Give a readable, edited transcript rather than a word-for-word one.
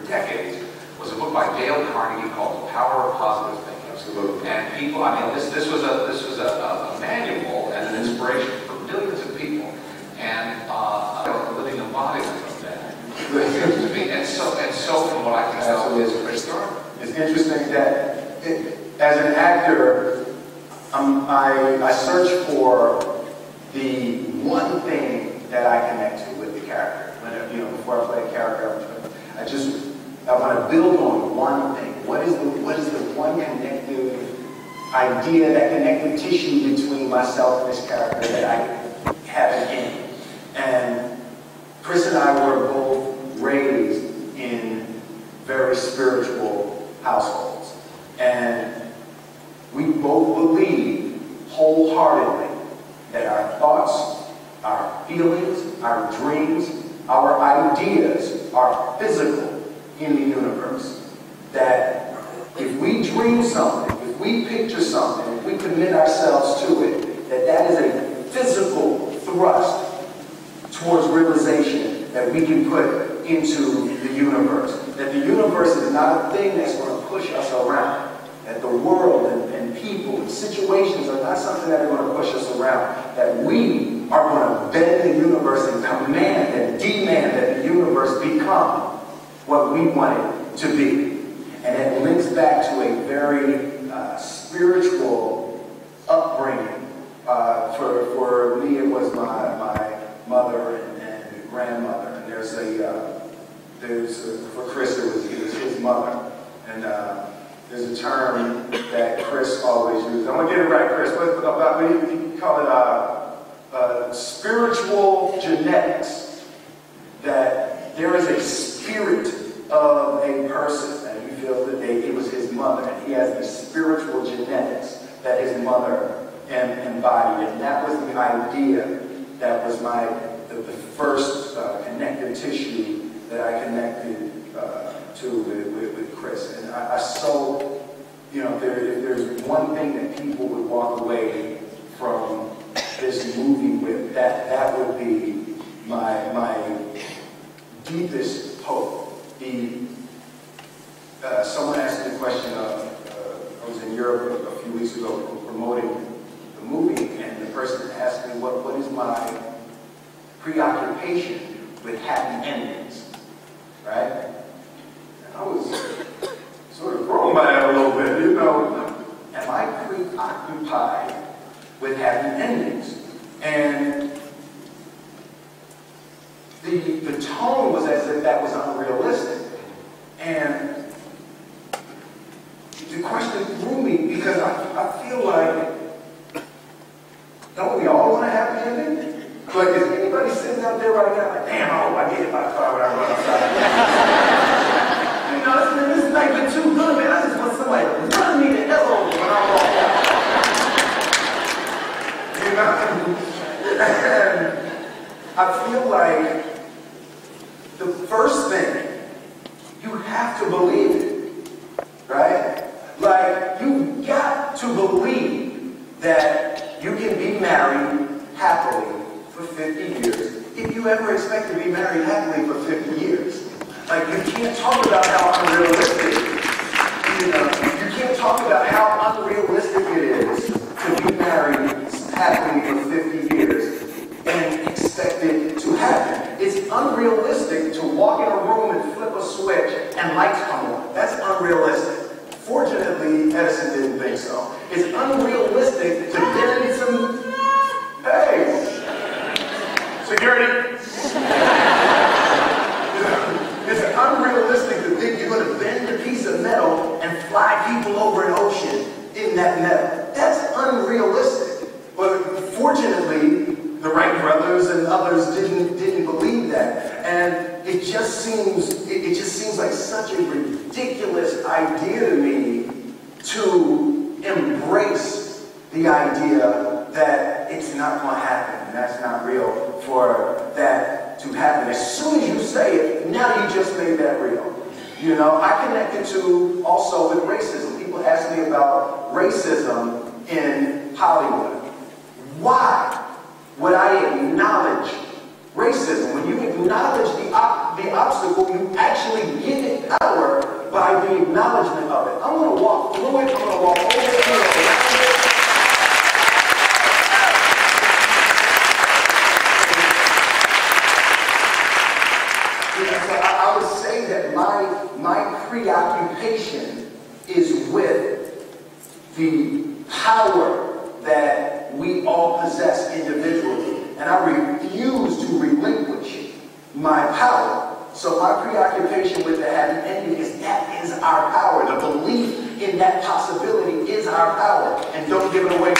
decades was a book by Dale Carnegie called The Power of Positive Thinking. Absolutely. And people, I mean, this was a manual and an inspiration for millions of people, and a living embodiment of that. It seems to be, and so from what I can tell, is Chris Darden. It's interesting that as an actor, I search for the one thing that I connect to with the character. Before I play a character, I want to build on one thing. What is the one connective idea, that connective tissue between myself and this character that I have in? And Chris and I were both raised in very spiritual households. And we both believe wholeheartedly that our thoughts, our feelings, our dreams, our ideas are physical in the universe. That if we dream something, if we picture something, if we commit ourselves to it, that is a physical thrust towards realization that we can put into the universe. That the universe is not a thing that's going to push us around. That the world and people and situations are not something that are going to push us around. That we are going to bend the universe and command and demand that the universe become what we want it to be. And it links back to a very spiritual upbringing. For me, it was my mother and grandmother. And for Chris, it was his mother. And there's a term that Chris always uses. I'm gonna get it right, Chris. We call it spiritual genetics. That there is a spirit of a person, and you feel that it was his mother, and he has the spiritual genetics that his mother embodied, and that was the idea that was the first connective tissue that I connected to with Chris. And I so, if there's one thing that people would walk away from this movie with, that would be my deepest hope. Someone asked me the question I was in Europe a few weeks ago promoting the movie, and the person asked me what is my preoccupation with happy endings, right? And I was sort of thrown by that a little bit, Am I preoccupied with happy endings? And the tone was as if that was unrealistic. And the question threw me because I feel like, don't we all want a happy ending? Like, is anybody sitting out there right now like, damn, I hope I get hit by a car when I run outside? This night been too good, man. I just want somebody to run me the hell over when I walk out. And I feel like the first thing, you have to believe it, right? Like, you got to believe that you can be married happily for 50 years if you ever expect to be married happily for 50 years. Like, you can't talk about how unrealistic, you can't talk about how unrealistic it is to be married happily for 50 years and expect it to happen. It's unrealistic to walk in a room and flip a switch and lights come on. That's unrealistic. Fortunately, Edison didn't think so. It's unrealistic to bend some... Hey! Security! It's unrealistic to think you're going to bend a piece of metal and fly people over an ocean in that metal. That's unrealistic. But fortunately, the Wright brothers and others didn't believe that. And it just seems like such a ridiculous idea to me to embrace the idea that it's not going to happen and that's not real for that to happen. As soon as you say it, now you just made that real. I connected to also with racism. People ask me about racism in Hollywood. Why would I acknowledge racism? When you acknowledge the obstacle, you actually give it power by the acknowledgement of it. I'm going to walk through it. I'm going to walk over it. So I would say that my preoccupation is with the power that we all possess individually. And I refuse to relinquish my power. So my preoccupation with the happy ending is that is our power. The belief in that possibility is our power. And don't give it away.